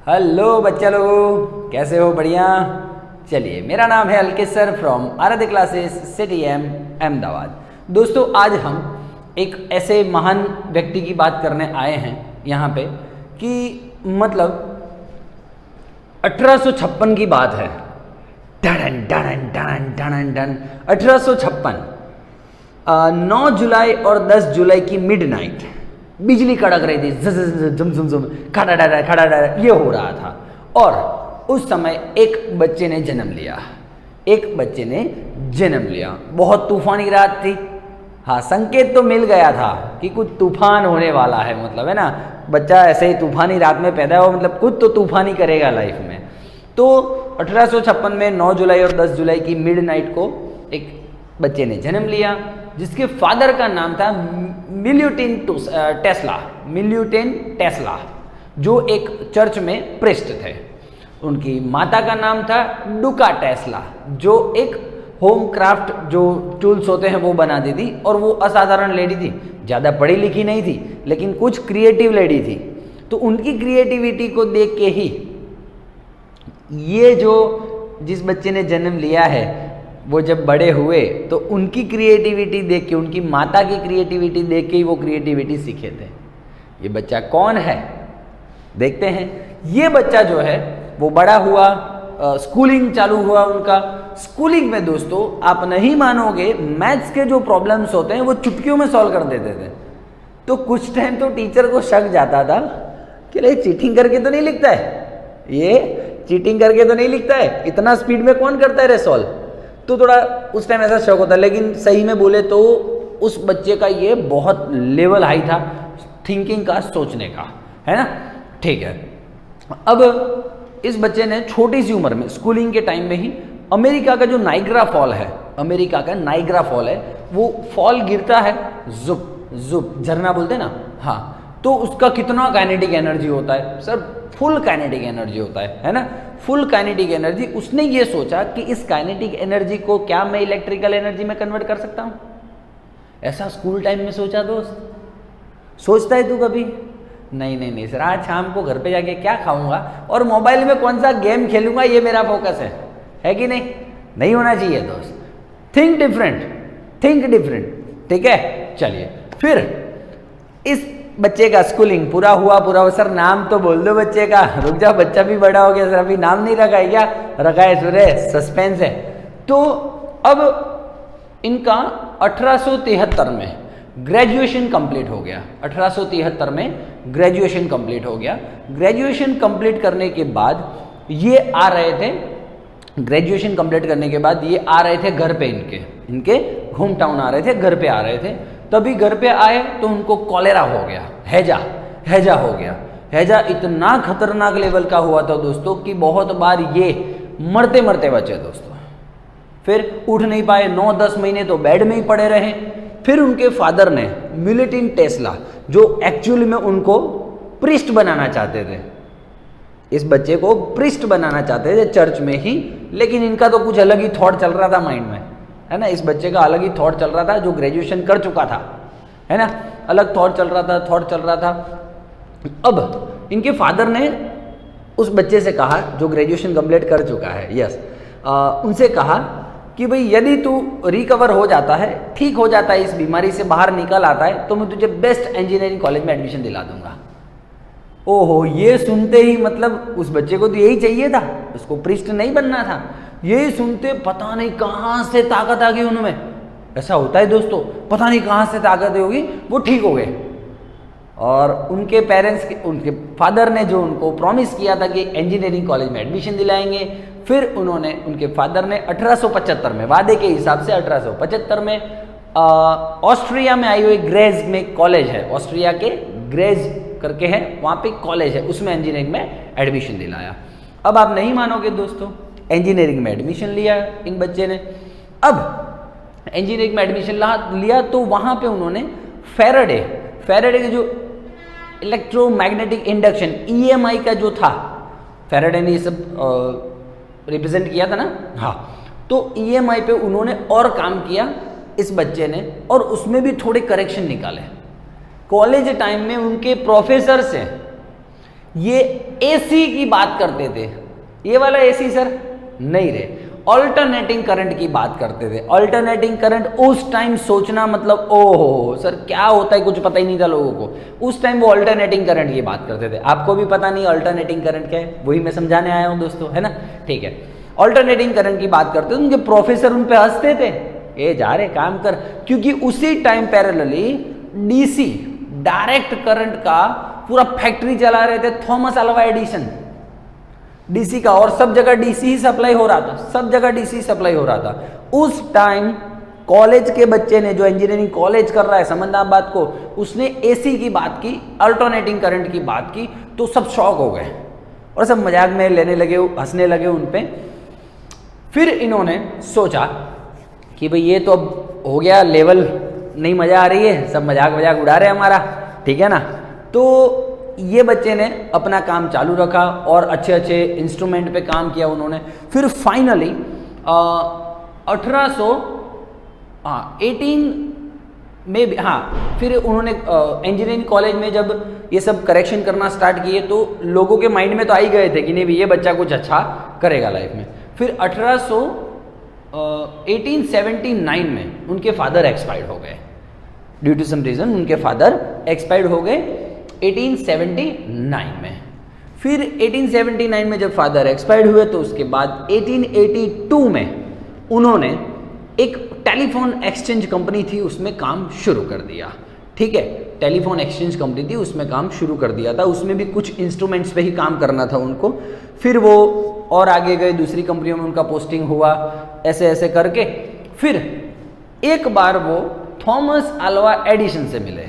Hello बच्चा लोगों, कैसे हो? बढ़िया। चलिए, मेरा नाम है अलकित सर फ्रॉम आराध्य क्लासेस सिटी एम अहमदाबाद। दोस्तों, आज हम एक ऐसे महान व्यक्ति की बात करने आए हैं यहाँ पे कि मतलब 1856 की बात है। Done done done done done 1856, 9 जुलाई और 10 जुलाई की मिडनाइट बिजली कड़क रही थी, झुम झुम झुम, खड़ा डरा खड़ा डरा, ये हो रहा था। और उस समय एक बच्चे ने जन्म लिया। बहुत तूफानी रात थी। हाँ, संकेत तो मिल गया था कि कुछ तूफान होने वाला है, मतलब है ना, बच्चा ऐसे ही तूफानी रात में पैदा हो, मतलब कुछ तो तूफानी करेगा लाइफ में। तो 1856 में 9 जुलाई और 10 जुलाई की मिडनाइट को एक बच्चे ने जन्म लिया, जिसके फादर का नाम था मिल्यूटिन टेस्ला, जो एक चर्च में प्रेस्ट थे। उनकी माता का नाम था डुका टेस्ला, जो एक होम क्राफ्ट जो टूल्स होते हैं वो बनाती थी। और वो असाधारण लेडी थी, ज़्यादा पढ़ी लिखी नहीं थी, लेकिन कुछ क्रिएटिव लेडी थी। तो उनकी क्रिएटिविटी को देख के ही ये जो जिस बच्चे ने जन्म लिया है, वो जब बड़े हुए तो उनकी क्रिएटिविटी देख के, उनकी माता की क्रिएटिविटी देख के ही वो क्रिएटिविटी सीखे थे। ये बच्चा कौन है, देखते हैं। ये बच्चा जो है वो बड़ा हुआ, स्कूलिंग चालू हुआ उनका। स्कूलिंग में दोस्तों, आप नहीं मानोगे, मैथ्स के जो प्रॉब्लम्स होते हैं वो चुटकियों में सॉल्व कर देते थे। तो कुछ टाइम तो टीचर को शक जाता था कि अरे चीटिंग करके तो नहीं लिखता है, ये चीटिंग करके तो नहीं लिखता है, इतना स्पीड में कौन करता है रे सॉल्व। तो थोड़ा उस टाइम ऐसा शौक होता है। लेकिन सही में बोले तो उस बच्चे का ये बहुत लेवल हाई था थिंकिंग का, सोचने का, है ना। ठीक है, अब इस बच्चे ने छोटी सी उम्र में, स्कूलिंग के टाइम में ही, अमेरिका का जो नाइग्रा फॉल है, वो फॉल गिरता है, जुप झरना बोलते हैं ना, हाँ। तो उसका कितना काइनेटिक एनर्जी होता है सर, फुल काइनेटिक एनर्जी होता है ना, फुल काइनेटिक एनर्जी। उसने ये सोचा कि इस काइनेटिक एनर्जी को क्या मैं इलेक्ट्रिकल एनर्जी में कन्वर्ट कर सकता हूँ। ऐसा स्कूल टाइम में सोचा दोस्त। सोचता है तू कभी? नहीं सर, आज शाम को घर पे जाके क्या खाऊंगा और मोबाइल में कौन सा गेम खेलूंगा, ये मेरा फोकस है कि नहीं? नहीं होना चाहिए दोस्त। थिंक डिफरेंट, ठीक है। चलिए, फिर इस बच्चे का स्कूलिंग पूरा हुआ। सर नाम तो बोल दो बच्चे का। रुक जा, बच्चा भी बड़ा हो गया सर, अभी नाम नहीं रखा है क्या? रखा है सर, सस्पेंस है। तो अब इनका 1873 में ग्रेजुएशन कंप्लीट हो गया। 1873 में ग्रेजुएशन कंप्लीट हो गया। ग्रेजुएशन कंप्लीट करने के बाद ये आ रहे थे, घर पे, इनके होम टाउन आ रहे थे, घर पे आ रहे थे। तभी घर पे आए तो उनको कॉलेरा हो गया, हैजा हो गया। हैजा इतना खतरनाक लेवल का हुआ था दोस्तों कि बहुत बार ये मरते बचे दोस्तों। फिर उठ नहीं पाए, 9-10 महीने तो बेड में ही पड़े रहे। फिर उनके फादर ने मिल्यूटिन टेस्ला, जो एक्चुअली में उनको प्रीस्ट बनाना चाहते थे, इस बच्चे को प्रीस्ट बनाना चाहते थे चर्च में ही। लेकिन इनका तो कुछ अलग ही थॉट चल रहा था माइंड में, है ना। इस बच्चे का अलग ही थॉट चल रहा था, जो ग्रेजुएशन कर चुका था, है ना। अलग थॉट चल रहा था। अब इनके फादर ने उस बच्चे से कहा, जो ग्रेजुएशन कंप्लीट कर चुका है, उनसे कहा कि भाई यदि तू रिकवर हो जाता है, ठीक हो जाता है, इस बीमारी से बाहर निकल आता है, तो मैं तुझे बेस्ट इंजीनियरिंग कॉलेज में एडमिशन दिला दूंगा। ओहो, ये सुनते ही, मतलब उस बच्चे को तो यही चाहिए था, उसको प्रीस्ट नहीं बनना था। यही सुनते पता नहीं कहाँ से ताकत आ गई उनमें। ऐसा होता है दोस्तों, पता नहीं कहाँ से ताकत होगी, वो ठीक हो गए। और उनके उनके फादर ने जो उनको प्रॉमिस किया था कि इंजीनियरिंग कॉलेज में एडमिशन दिलाएंगे, फिर उनके फादर ने 1875 में, वादे के हिसाब से 1875 में ऑस्ट्रिया में आई हुई ग्रेज में कॉलेज है, ऑस्ट्रिया के ग्रेज करके है, वहाँ पे कॉलेज है, उसमें इंजीनियरिंग में एडमिशन दिलाया। अब आप नहीं मानोगे दोस्तों, इंजीनियरिंग में एडमिशन लिया इन बच्चे ने। अब इंजीनियरिंग में एडमिशन लिया तो वहाँ पे उन्होंने फेराडे के जो इलेक्ट्रोमैग्नेटिक इंडक्शन, EMI का जो था, फेराडे ने ये सब रिप्रेजेंट किया था ना, हाँ। तो EMI पे उन्होंने और काम किया इस बच्चे ने, और उसमें भी थोड़े करेक्शन निकाले। कॉलेज टाइम में उनके प्रोफेसर से ये एसी की बात करते थे, ये वाला एसी सर नहीं रे, ऑल्टरनेटिंग करंट की बात करते थे। ऑल्टरनेटिंग करंट उस टाइम सोचना मतलब ओहो सर क्या होता है कुछ पता ही नहीं था लोगों को। उस टाइम वो ऑल्टरनेटिंग करंट की बात करते थे। आपको भी पता नहीं ऑल्टरनेटिंग करंट क्या है, वही मैं समझाने आया हूँ दोस्तों, है ना। ठीक है, ऑल्टरनेटिंग करंट की बात करते थे, उनके प्रोफेसर उन पे हंसते थे, ये जा रहे काम कर, क्योंकि उसी time parallelly DC direct current का पूरा फैक्ट्री चला रहे थे थॉमस अल्वा एडिसन डीसी का, और सब जगह डीसी ही सप्लाई हो रहा था, सब जगह डीसी सप्लाई हो रहा था। उस टाइम कॉलेज के बच्चे ने, जो इंजीनियरिंग कॉलेज कर रहा है समझना आप बात को, उसने एसी की बात की, अल्टरनेटिंग करंट की बात की, तो सब शॉक हो गए और सब मजाक में लेने लगे, हंसने लगे उन पे। फिर इन्होंने सोचा कि भाई ये तो अब हो गया लेवल, नहीं मजा आ रही है, सब मजाक मजाक उड़ा रहे हैं हमारा, ठीक है ना। तो ये बच्चे ने अपना काम चालू रखा और अच्छे अच्छे इंस्ट्रूमेंट पे काम किया उन्होंने। फिर फाइनली 18 में भी, हाँ, फिर उन्होंने इंजीनियरिंग कॉलेज में जब ये सब करेक्शन करना स्टार्ट किए तो लोगों के माइंड में तो आ ही गए थे कि नहीं भी ये बच्चा कुछ अच्छा करेगा लाइफ में। फिर 1879 में उनके फादर एक्सपायर्ड हो गए, ड्यू टू सम रीज़न उनके फादर एक्सपायर्ड हो गए 1879 में। फिर 1879 में जब फादर एक्सपायर्ड हुए तो उसके बाद 1882 में उन्होंने एक टेलीफोन एक्सचेंज कंपनी थी उसमें काम शुरू कर दिया। ठीक है, टेलीफोन एक्सचेंज कंपनी थी उसमें काम शुरू कर दिया था, उसमें भी कुछ इंस्ट्रूमेंट्स पे ही काम करना था उनको। फिर वो और आगे गए, दूसरी कंपनियों में उनका पोस्टिंग हुआ, ऐसे ऐसे करके फिर एक बार वो थॉमस अल्वा एडिसन से मिले,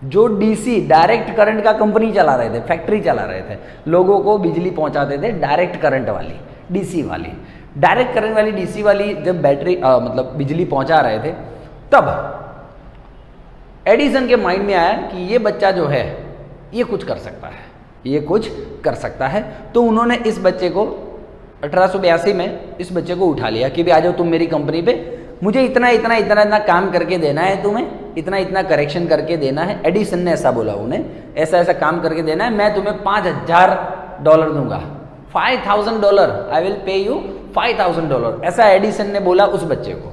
जो डीसी डायरेक्ट करंट का कंपनी चला रहे थे, फैक्ट्री चला रहे थे, लोगों को बिजली पहुंचाते थे डायरेक्ट करंट वाली, डीसी वाली। डायरेक्ट करंट वाली डीसी वाली जब बैटरी मतलब बिजली पहुंचा रहे थे, तब एडिसन के माइंड में आया कि ये बच्चा जो है ये कुछ कर सकता है, ये कुछ कर सकता है। तो उन्होंने इस बच्चे को 1882 में इस बच्चे को उठा लिया कि भी आ जाओ तुम मेरी कंपनी पे, मुझे इतना इतना इतना इतना काम करके देना है, तुम्हें इतना इतना करेक्शन करके देना है। एडिसन ने ऐसा बोला उन्हें, ऐसा ऐसा काम करके देना है, मैं तुम्हें $5000 दूंगा, $5000, आई विल पे यू $5000, ऐसा एडिसन ने बोला उस बच्चे को।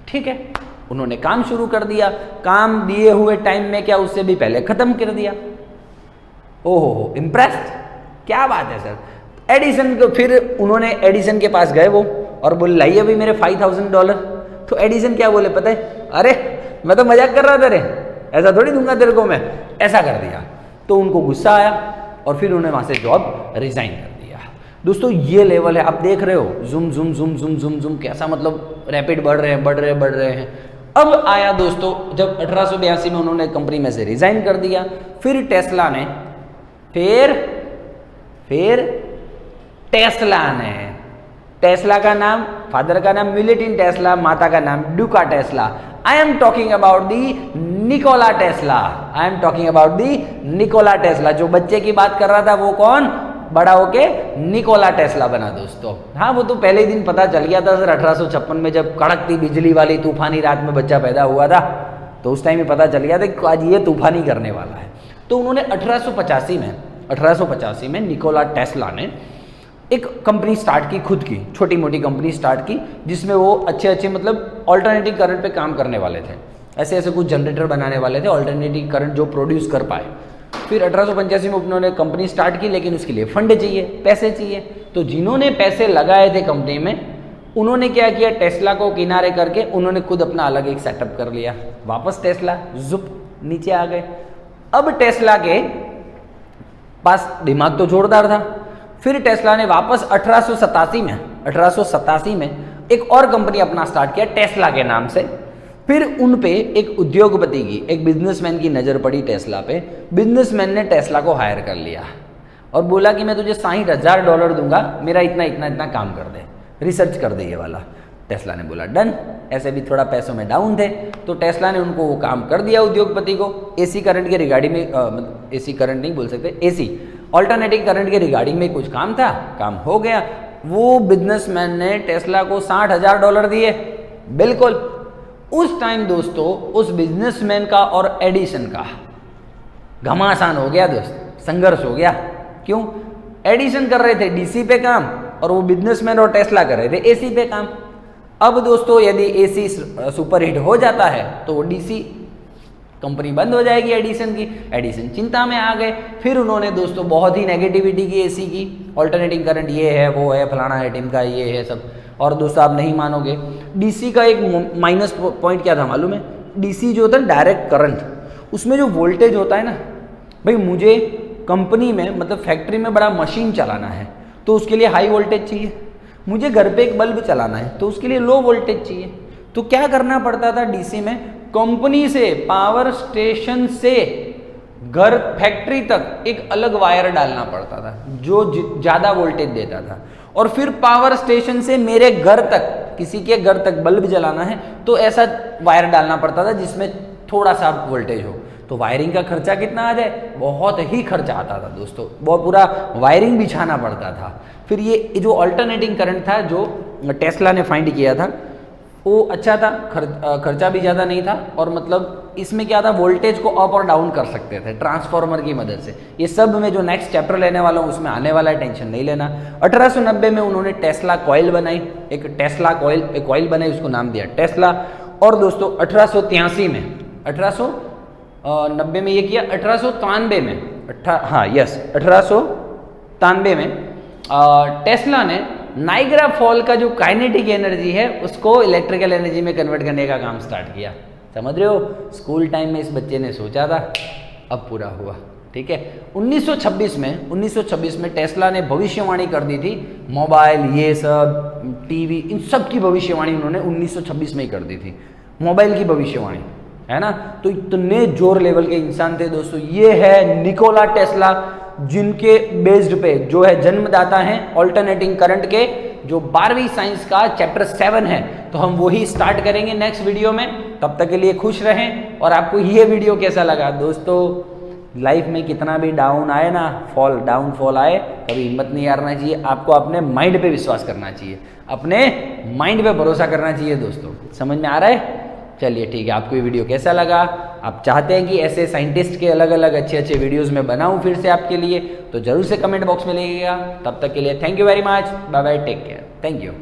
ठीक है, उन्होंने काम शुरू कर दिया, काम दिए हुए टाइम में क्या उससे भी पहले खत्म कर दिया। ओहो, इम्प्रेस्ड, क्या बात है सर। एडिसन को फिर उन्होंने एडिसन के पास गए वो और बोले लाइए अभी मेरे $5000। तो एडिसन क्या बोले पता है, अरे मैं तो मजाक कर रहा था रे, ऐसा थोड़ी दूंगा तेरे को मैं, ऐसा कर दिया। तो उनको गुस्सा आया और फिर उन्होंने वहां से जॉब रिजाइन कर दिया। दोस्तों ये लेवल है, आप देख रहे हो, जुम जुम जुम जुम जुम जुम कैसा मतलब रैपिड बढ़ रहे हैं, बढ़ रहे हैं, बढ़ रहे हैं। अब आया दोस्तों जब 1882 में उन्होंने कंपनी में से रिजाइन कर दिया, फिर टेस्ला ने फिर टेस्ला का नाम, फादर का नाम मिलेटिन टेस्ला, माता का नाम Duca Tesla. I am talking about the Nikola Tesla, I am talking about the Nikola Tesla. जो बच्चे की बात कर रहा था वो कौन, बड़ा होके निकोला टेस्ला बना दोस्तों। हाँ, वो तो पहले ही दिन पता चल गया था सर, 1856 में जब कड़कती बिजली वाली तूफानी रात में बच्चा पैदा हुआ था, तो उस टाइम में पता चल गया था कि आज ये तूफानी करने वाला है। तो उन्होंने 1885 में निकोला टेस्ला ने एक कंपनी स्टार्ट की, खुद की छोटी मोटी कंपनी स्टार्ट की, जिसमें वो अच्छे अच्छे मतलब ऑल्टरनेटिव करंट पे काम करने वाले थे, ऐसे ऐसे कुछ जनरेटर बनाने वाले थे ऑल्टरनेटिव करंट जो प्रोड्यूस कर पाए। फिर 1885 में उन्होंने कंपनी स्टार्ट की, लेकिन उसके लिए फंड चाहिए, पैसे चाहिए। तो जिन्होंने पैसे लगाए थे कंपनी में, उन्होंने क्या किया, टेस्ला को किनारे करके उन्होंने खुद अपना अलग एक सेटअप कर लिया। वापस टेस्ला जुप नीचे आ गए। अब टेस्ला के पास दिमाग तो जोरदार था। फिर टेस्ला ने वापस 1887 में एक और कंपनी अपना स्टार्ट किया टेस्ला के नाम से। फिर उन पे एक उद्योगपति की, एक बिजनेसमैन की नज़र पड़ी टेस्ला पे। बिजनेसमैन ने टेस्ला को हायर कर लिया और बोला कि मैं तुझे $60,000 दूंगा, मेरा इतना इतना इतना काम कर दे, रिसर्च कर दे ये वाला। टेस्ला ने बोला डन। ऐसे भी थोड़ा पैसों में डाउन थे, तो टेस्ला ने उनको वो काम कर दिया उद्योगपति को। एसी करंट के रिगार्डिंग में, एसी करंट नहीं बोल सकते, एसी ऑल्टरनेटिंग करंट के रिगार्डिंग में कुछ काम था, काम हो गया। वो बिजनेसमैन ने टेस्ला को $60,000 दिए। बिल्कुल उस टाइम दोस्तों उस बिजनेसमैन का और एडिसन का घमासान हो गया दोस्त, संघर्ष हो गया। क्यों? एडिशन कर रहे थे डीसी पे काम, और वो बिजनेसमैन और टेस्ला कर रहे थे एसी पे काम। अब दोस्तों यदि एसी सुपरहिट हो जाता है तो वो डीसी कंपनी बंद हो जाएगी एडिसन की। एडिसन चिंता में आ गए, फिर उन्होंने दोस्तों बहुत ही नेगेटिविटी की एसी की, ऑल्टरनेटिंग करंट ये है वो है फलाना है टिमका ये है सब। और दोस्तों आप नहीं मानोगे, डीसी का एक माइनस पॉइंट क्या था मालूम है? डीसी जो होता है डायरेक्ट करंट, उसमें जो वोल्टेज होता है ना भाई, मुझे कंपनी में मतलब फैक्ट्री में बड़ा मशीन चलाना है तो उसके लिए हाई वोल्टेज चाहिए, मुझे घर पे एक बल्ब चलाना है तो उसके लिए लो वोल्टेज चाहिए। तो क्या करना पड़ता था डीसी में? कंपनी से, पावर स्टेशन से घर फैक्ट्री तक एक अलग वायर डालना पड़ता था जो ज़्यादा वोल्टेज देता था, और फिर पावर स्टेशन से मेरे घर तक, किसी के घर तक बल्ब जलाना है तो ऐसा वायर डालना पड़ता था जिसमें थोड़ा सा वोल्टेज हो। तो वायरिंग का खर्चा कितना आ जाए? बहुत ही खर्चा आता था दोस्तों, बहुत पूरा वायरिंग बिछाना पड़ता था। फिर ये जो अल्टरनेटिंग करंट था जो टेस्ला ने फाइंड किया था वो अच्छा था, खर्चा भी ज़्यादा नहीं था, और मतलब इसमें क्या था, वोल्टेज को अप और डाउन कर सकते थे ट्रांसफार्मर की मदद से। ये सब में जो नेक्स्ट चैप्टर लेने वाला हूँ उसमें आने वाला है, टेंशन नहीं लेना। 1890 में उन्होंने टेस्ला कॉइल बनाई, एक टेस्ला कॉइल बनाई, उसको नाम दिया टेस्ला। और दोस्तों 1883 में, 1890 में ये किया, 1893 में 1893 में टेस्ला ने नाइग्रा फॉल का जो काइनेटिक एनर्जी है उसको इलेक्ट्रिकल एनर्जी में कन्वर्ट करने का काम स्टार्ट किया। समझ रहे हो, स्कूल टाइम में इस बच्चे ने सोचा था, अब पूरा हुआ। ठीक है, 1926 में टेस्ला ने भविष्यवाणी कर दी थी, मोबाइल ये सब टीवी इन सब की भविष्यवाणी उन्होंने 1926 में ही कर दी थी, मोबाइल की भविष्यवाणी, है ना। तो इतने जोर लेवल के इंसान थे दोस्तों। ये है निकोला टेस्ला, जिनके बेस्ड पे जो है जन्मदाता हैं ऑल्टरनेटिंग करंट के, जो 12वीं साइंस का चैप्टर 7 है, तो हम वही स्टार्ट करेंगे नेक्स्ट वीडियो में। तब तक के लिए खुश रहें। और आपको ये वीडियो कैसा लगा दोस्तों? लाइफ में कितना भी डाउन आए ना, डाउनफॉल आए, कभी हिम्मत नहीं हारना चाहिए। आपको अपने माइंड पे विश्वास करना चाहिए, अपने माइंड पे भरोसा करना चाहिए दोस्तों। समझ में आ रहा है? चलिए ठीक है, आपको ये वीडियो कैसा लगा? आप चाहते हैं कि ऐसे साइंटिस्ट के अलग अलग अच्छे अच्छे वीडियोस में बनाऊं फिर से आपके लिए, तो जरूर से कमेंट बॉक्स में लिखिएगा। तब तक के लिए thank you very much, bye bye, take care, thank you.